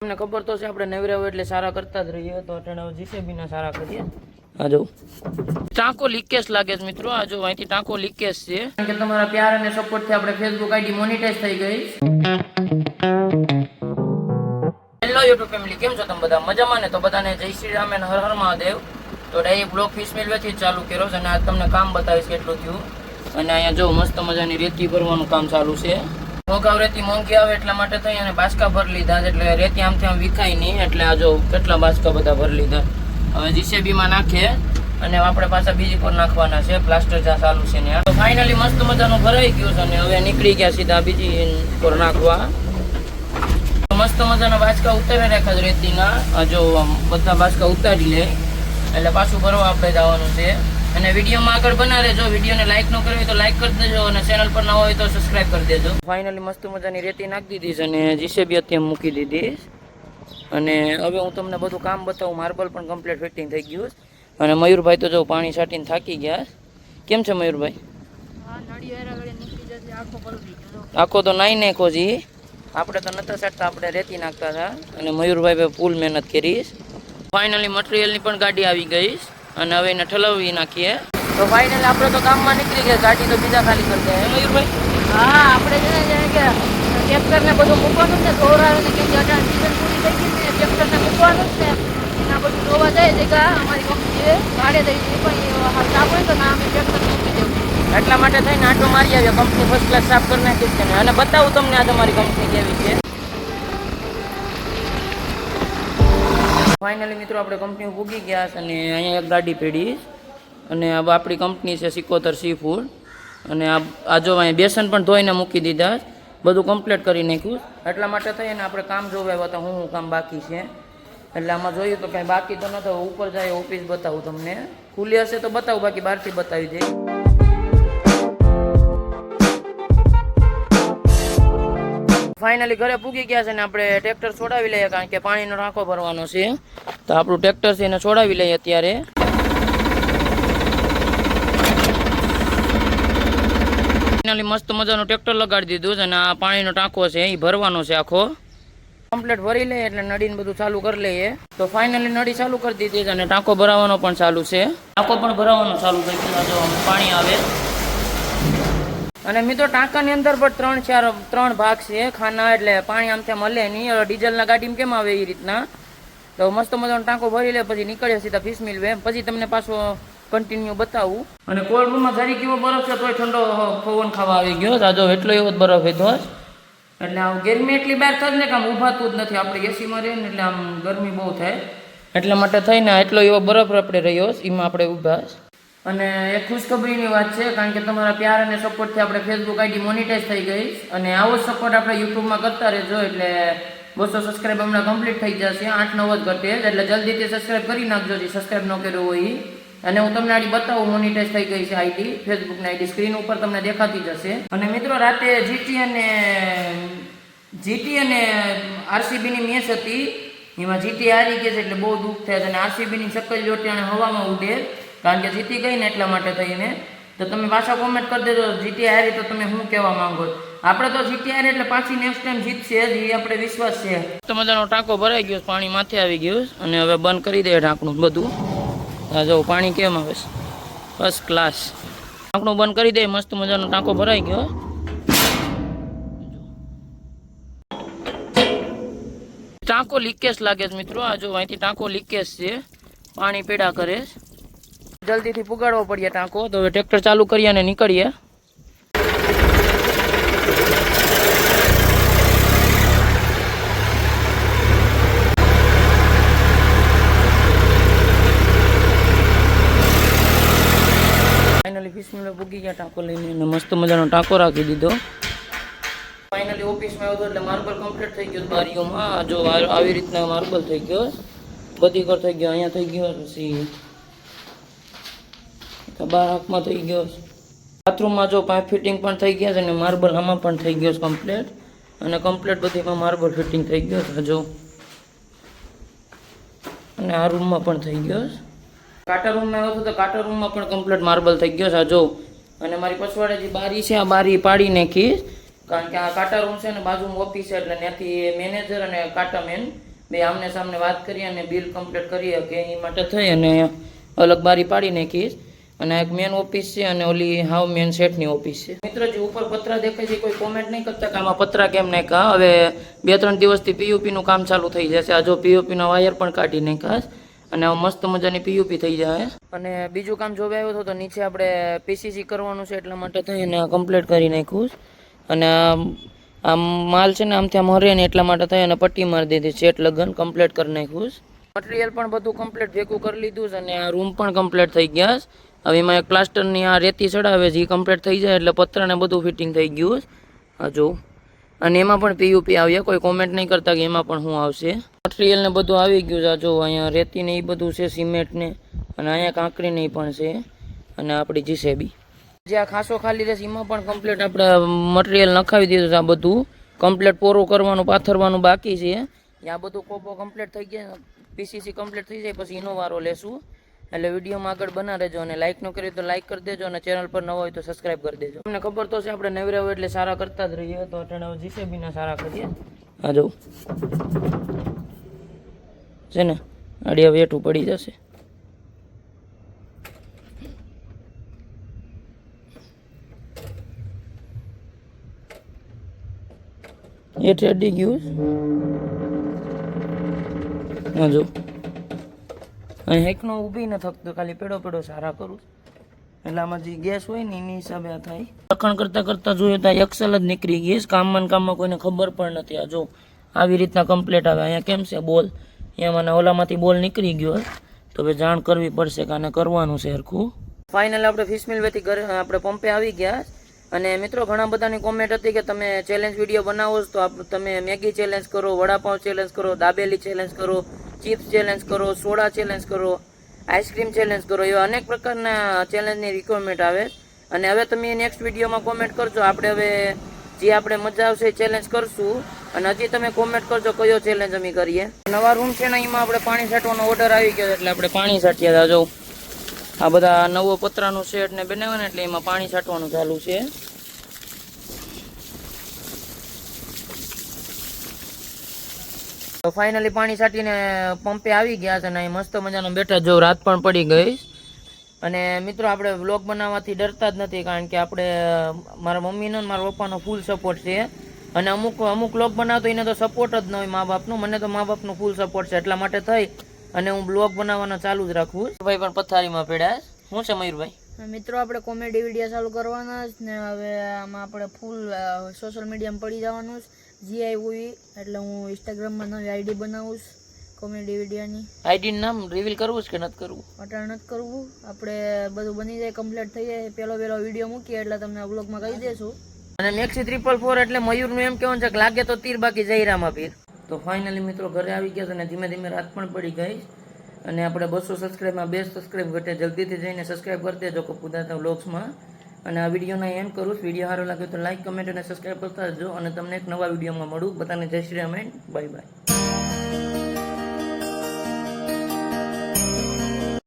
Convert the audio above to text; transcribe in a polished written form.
તમને ખબર તો છે આપણે નવરા હોય એટલે સારા કરતા જ રહીએ તો અટાણે જીસીબી ના સારા કરીએ. આ જો ટાંકો લીકેજ લાગે છે મિત્રો. આ જો અહીંથી ટાંકો લીકેજ છે કારણ કે તમારા પ્યાર અને સપોર્ટ થી આપણે ફેસબુક આઈડી મોનેટાઈઝ થઈ ગઈ. હેલો યુટ્યુબ ફેમિલી, કેમ છો તમે બધા? મજામાં ને? તો બધાને જય શ્રી રામ અને હર હર મહાદેવ. તો ડાયરેક્ટ બ્લોગ ફિશ મિલ વેથી ચાલુ કર્યો છે અને આજ તમને કામ બતાવીશ કેટલું થયું. અને અહીંયા જો મસ્ત મજાની રેતી ભરવાનું કામ ચાલુ છે. મોંઘાવ રેતી મોંઘી આવે એટલા માટે થઈ અને બાસકા ભરી લીધા એટલે રેતી આમથી આમ વિખાય નહીં. એટલે આ જો કેટલા બાસકા બધા ભરી લીધા. હવે જીસીબી માં નાખે અને આપણે પાછા બીજી પર નાખવાના છે. પ્લાસ્ટર જ્યાં ચાલુ છે ને તો ફાઇનલી મસ્ત મજાનું ભરાઈ ગયું છે અને હવે નીકળી ગયા સીધા બીજી પર નાખવા. મસ્ત મજાના બાસકા ઉતારી રાખ્યા છે રેતીના. જો બધા બાસકા ઉતારી લે એટલે પાછું ભરવા આપણે જવાનું છે. અને વિડીયોમાં આગળ બના રહેજો. વિડીયોને લાઈક ન કરવી તો લાઈક કરી દેજો અને ચેનલ પર ન હોય તો સબસ્ક્રાઇબ કરી દેજો. ફાઇનલી મસ્ત મજાની રેતી નાખી દીધી છે અને જીસીબી અત્યારે મૂકી દીધી. અને હવે હું તમને બધું કામ બતાવું. માર્બલ પણ કમ્પ્લીટ ફિટિંગ થઈ ગયું અને મયુરભાઈ તો જો પાણી છાંટીને થાકી ગયા. કેમ છે મયુરભાઈ? આખો તો નાઈ નાખો જી. આપણે તો નતા છાંટતા, આપણે રેતી નાખતા હતા અને મયુરભાઈ ફૂલ મહેનત કરી. ફાઇનલી મટીરિયલની પણ ગાડી આવી ગઈ અને હવે એને ઠલવી નાખીએ. તો ફાઇનલી આપણે તો કામમાં નીકળી ગયા. ગાડી તો બીજા ખાલી કરી દે. મયુરભાઈ? હા, આપણે કે ટ્રેક્ટરને બધું મૂકવાનું છે. ધોરાને કેમ કે અટાણ સીઝન પૂરી થઈ ગઈ ને ટ્રેક્ટરને મૂકવાનું છે. એના બધું ધોવા જાય જગ્યા અમારી કંપનીએ ભાડે દઈ દીધી પણ સાફ હોય તો ના અમે ટ્રેક્ટર મૂકી દેવું. એટલા માટે થઈને આટો મારી આવ્યો. કંપની ફર્સ્ટ ક્લાસ સાફ કરી નાખી છે અને બતાવું તમને આ તમારી કંપની કેવી છે. ફાઇનલી મિત્રો આપણે કંપની ભૂગી ગયા છે અને અહીંયા એક ગાડી પડી અને હવે આપણી કંપની છે સિકોતર સી ફૂડ. અને આ જો અહીંયા બેસન પણ ધોઈને મૂકી દીધા. બધું કમ્પ્લીટ કરી નાખ્યું. એટલા માટે થઈને આપણે કામ જોવા આવ્યા હતા હું કામ બાકી છે. એટલે આમાં જોયું તો કંઈ બાકી તો ન થયું. ઉપર જાય ઓફિસ બતાવું તમને. ખુલ્લી હશે તો બતાવું, બાકી બહારથી બતાવી દે. ફાઇનલી ઘરે પૂગી ગયા છે ને આપણે ટ્રેક્ટર છોડાવી લઈએ કારણ કે પાણીનો ટાંકો ભરવાનો છે. તો આપણું ટ્રેક્ટર છે એને છોડાવી લઈએ અત્યારે. ફાઇનલી મસ્ત મજાનું ટ્રેક્ટર લગાડી દીધું છે અને આ પાણીનો ટાંકો છે એ ભરવાનો છે આખો. કમ્પ્લીટ ભરી લઈએ એટલે નળીને બધું ચાલુ કરી લઈએ. તો ફાઇનલી નળી ચાલુ કરી દીધી છે અને ટાંકો ભરાવાનો પણ ચાલુ છે. ટાંકો પણ ભરાવાનો ચાલુ થઈ ગયો. જો પાણી આવે અને મિત્રો ટાંકાની અંદર પણ ત્રણ ભાગ છે ખાના. એટલે પાણી આમ ત્યાં મળે નહીં. ડીઝલના ગાડીમાં કેમ આવે એ રીતના. તો મસ્ત મજાનો ટાંકો ભરી લે પછી નીકળે સીધા ફિશ મિલ વે. પછી તમને પાછો કન્ટિન્યુ બતાવું. અને કોલ્ડ રૂમમાં જરી કેવો બરફ છે તોય ઠંડો પવન ખાવા આવી ગયો. જો એટલો એવો જ બરફ હતો એટલે આમ ગરમી એટલી બહાર થાય ને કે આમ ઊભાતું જ નથી. આપણે એસીમાં રહીએ ને એટલે આમ ગરમી બહુ થાય. એટલા માટે થઈને એટલો એવો બરફ આપણે રહ્યો એમાં આપણે ઊભા. અને એક ખુશખબરીની વાત છે કારણ કે તમારા પ્યાર અને સપોર્ટથી આપણે ફેસબુક આઈડી મોનેટાઈઝ થઈ ગઈ. અને આવો સપોર્ટ આપણે યુટ્યુબમાં કરતા રહેજો એટલે 200 સબસ્ક્રાઈબ હમણાં કમ્પ્લીટ થઈ જશે. 8-9 જ ઘટે એટલે જલ્દીથી સબસ્ક્રાઈબ કરી નાખજો જે સબસ્ક્રાઈબ ન કર્યો હોય. અને હું તમને આડી બતાવું મોનેટાઈઝ થઈ ગઈ છે આઈડી. ફેસબુકની આઈડી સ્ક્રીન ઉપર તમને દેખાતી જશે. અને મિત્રો રાતે જીટી અને આરસીબીની મેચ હતી. એમાં જીટી હારી ગઈ છે એટલે બહુ દુઃખ થાય છે. અને આરસીબીની ચક્કર જોટી હવામાં ઉડે કારણ કે જીતી ગઈ ને એટલા માટે થઈને. તો તમે પાછા કોમેન્ટ કરી દેજો જીટી હારી તો તમે શું કહેવા માંગો. આપણે તો જીટી હારી એટલે પાછી નેક્સ્ટ ટાઈમ જીતશે એ આપણે વિશ્વાસ છે. તો મજાનો ટાંકો ભરાઈ ગયો, પાણી માથે આવી ગયું અને હવે બંધ કરી દે ઢાંકણું બધું. આ જો પાણી કેમ આવે છે ફર્સ્ટ ક્લાસ. ઢાંકણું બંધ કરી દે. મસ્ત મજાનો ટાંકો ભરાઈ ગયો. ટાંકો લીકેજ લાગે છે મિત્રો. આ જો અહીંથી ટાંકો લીકેજ છે. પાણી પેડા કરે. જલ્દીથી પુગાડવો પડ્યા ટાંકો. તો હવે ટ્રેક્ટર ચાલુ કરીએ અને નીકળીએ. ફાઇનલી ફિશ મિલે પૂગી ગયા ટાંકો લઈને અને મસ્ત મજાનો ટાંકો રાખી દીધો. ફાઇનલી ઓફિસમાં આવ્યો એટલે માર્બલ કમ્પ્લીટ થઈ ગયો બારીઓમાં. જો આવી રીતના માર્બલ થઈ ગયો. બધી કર થઈ ગયો. અહીંયા થઈ ગયો પછી બાર હાથમાં થઈ ગયો. બાથરૂમમાં જો પાઇપ ફિટિંગ પણ થઈ ગયા છે અને માર્બલ આમાં પણ થઈ ગયો છે કમ્પ્લીટ. અને કમ્પ્લીટ બધીમાં માર્બલ ફિટિંગ થઈ ગયો છે જો. અને આ રૂમમાં પણ થઈ ગયો છે. કાટર રૂમમાં આવ્યો તો કાટર રૂમમાં પણ કમ્પ્લીટ માર્બલ થઈ ગયો છે જો. અને મારી પછવાડે જે બારી છે આ બારી પાડી નાખી કારણ કે આ કાટા રૂમ છે ને બાજુમાં ઓફિસ છે એટલે ત્યાંથી મેનેજર અને કાટા મેન બે આમને સામને વાત કરી અને બિલ કમ્પ્લીટ કરીએ કે એ માટે થઈ અને અલગ બારી પાડી નાખીશ. અને એક મેન ઓફિસ છે અને ઓલી હાવ મેન સેટની ઓફિસ છે. મિત્રો જે ઉપર પતરા દેખાય છે કોઈ કોમેન્ટ નહીં કરતા કે આમાં પતરા કેમ નાખ્યા. હવે 2-3 દિવસથી પીયુપી નું કામ ચાલુ થઈ જશે. આ જો પીયુપી નો વાયર પણ કાઢી નાખાશ અને આ મસ્ત મજાની પીયુપી થઈ જાય. અને બીજું કામ જોવા આવ્યો હતો તો નીચે આપણે પીસીસી કરવાનું છે એટલા માટે થઈને કમ્પ્લીટ કરી નાખ્યું. અને આમ માલ છે ને આમથી આમ હરે ને એટલા માટે થઈ અને પટ્ટી મારી દીધી. સેટ લગન કમ્પ્લીટ કરી નાખ્યું. મટીરિયલ પણ બધું કમ્પ્લીટ ભેગું કરી લીધું અને આ રૂમ પણ કમ્પ્લીટ થઈ ગયા. હવે એમાં એક પ્લાસ્ટરની આ રેતી ચડાવે છે એ કમ્પ્લીટ થઈ જાય એટલે પતરાને બધું ફિટિંગ થઈ ગયું. હા જો અને એમાં પણ પીયુપી આવીએ. કોઈ કોમેન્ટ નહીં કરતા કે એમાં પણ શું આવશે. મટીરિયલ ને બધું આવી ગયું છે. જો અહીંયા રેતી ને એ બધું છે, સિમેન્ટ ને, અને અહીંયા કાંકરી ને પણ છે અને આપણી જીસેબી જે આ ખાસો ખાલી રહેશે એમાં પણ કમ્પ્લીટ આપણે મટીરિયલ નખાવી દીધું છે. આ બધું કમ્પ્લીટ પોરું કરવાનું, પાથરવાનું બાકી છે. આ બધું કોપો કમ્પ્લીટ થઈ ગયા, પીસીસી કમ્પ્લીટ થઈ જાય પછી એનો વારો લેશું. એટલે વિડીયોમાં આગળ બના રહેજો અને લાઇક ન કરી તો લાઇક કરી દેજો અને ચેનલ પર ન હોય તો સબસ્ક્રાઇબ કરી દેજો. તમને ખબર તો છે આપણે નવરા હોય એટલે સારા કરતા જ રહીએ. તો અટાણે જીસીબીના સારા કરીએ. આ જો છે ને આડિયા વેઠું પડી જશે. એ ચડી ગયું. હા જો અહીં હેકનો ઊભી ન થકતો, ખાલી પેડો સારા કરું એટલે આમાં જે ગેસ હોય ને એની હિસાબે આ થાય. લખણ કરતાં કરતાં જોયું તો એક્સેલ જ નીકળી ગઈ. કામમાં કોઈને ખબર પણ નથી. આ જો આવી રીતના કમ્પ્લીટ આવે. અહીંયા કેમ છે બોલ, એમાં ઓલામાંથી બોલ નીકળી ગયો. તો હવે જાણ કરવી પડશે કે આને કરવાનું છે હરખું. ફાઇનલ આપણે ફિશ મિલ વેથી ઘરે આપણે પંપે આવી ગયા. અને મિત્રો ઘણા બધાની કોમેન્ટ હતી કે તમે ચેલેન્જ વિડીયો બનાવો તો તમે મેગી ચેલેન્જ કરો, વડાપાઉં ચેલેન્જ કરો, દાબેલી ચેલેન્જ કરો, ચિપ્સ ચેલેન્જ કરો, સોડા ચેલેન્જ કરો, આઈસ્ક્રીમ ચેલેન્જ કરો, એવા અનેક પ્રકારના ચેલેન્જની રિક્વાયરમેન્ટ આવે. અને હવે તમે નેક્સ્ટ વિડીયોમાં કોમેન્ટ કરજો. આપણે હવે જે આપણે મજા આવશે એ ચેલેન્જ કરશું. અને હજી તમે કોમેન્ટ કરજો કયો ચેલેન્જ અમે કરીએ. નવા રૂમ છે ને એમાં આપણે પાણી છાંટવાનો ઓર્ડર આવી ગયો એટલે આપણે પાણી છાંટ્યા. જો આ બધા નવો પતરાનું સેટ ને બનાવે ને એટલે એમાં પાણી છાંટવાનું ચાલુ છે. તો ફાઇનલી પાણી છાંટીને પંપે આવી ગયા છે ને અહીં મસ્ત મજાનો બેઠા. જો રાત પણ પડી ગઈ. અને મિત્રો આપણે વ્લોગ બનાવવાથી ડરતા જ નથી કારણ કે આપણે મારા મમ્મીનો મારા પપ્પાનો ફૂલ સપોર્ટ છે. અને અમુક વ્લોગ બનાવતો એને તો સપોર્ટ જ ન હોય મા બાપનું. મને તો મા બાપનું ફૂલ સપોર્ટ છે એટલા માટે થઈ અને હું બ્લોગ બનાવવાનો ચાલુ જ રાખું. ભાઈ પણ પથારીમાં પડ્યા. શું છે મયુરભાઈ? મિત્રો આપણે કોમેડી વિડીયો ચાલુ કરવાના જ ને હવે આમાં આપણે ફૂલ સોશિયલ મીડિયામાં પડી જવાનું જે આવ્યું એટલે હું ઇન્સ્ટાગ્રામમાં નવી આઈડી બનાવું કોમેડી વિડીયોની. આઈડીનું નામ રિવીલ કરવું છે કે નથી કરવું? અટાણ નથી કરવું. આપણે બધું બની જાય, કમ્પ્લીટ થઈ જાય, પહેલો વિડીયો મૂકીએ એટલે તમને વ્લોગમાં કહી દેશું. અને મેક્સી 444 એટલે મયુરનું એમ કહેવાનું છે કે લાગે તો તીર બાકી જયરામાં પીર. તો ફાઇનલી મિત્રો ઘરે આવી ગયા અને ધીમે ધીમે રાત પણ પડી ગઈ. અને આપણે 200 સબસ્ક્રાઈબમાં 2 સબસ્ક્રાઈબ ઘટે. જલ્દીથી જઈને સબસ્ક્રાઈબ કરી દેજો કપૂદાતા વ્લોગ્સમાં. અને આ વિડીયોના એન્ડ કરું. વિડીયો સારો લાગ્યો તો લાઈક, કમેન્ટ અને સબસ્ક્રાઈબ કરતા જજો. અને તમને એક નવા વિડીયોમાં મળું. બધાને જય શ્રી રામ, બાય બાય.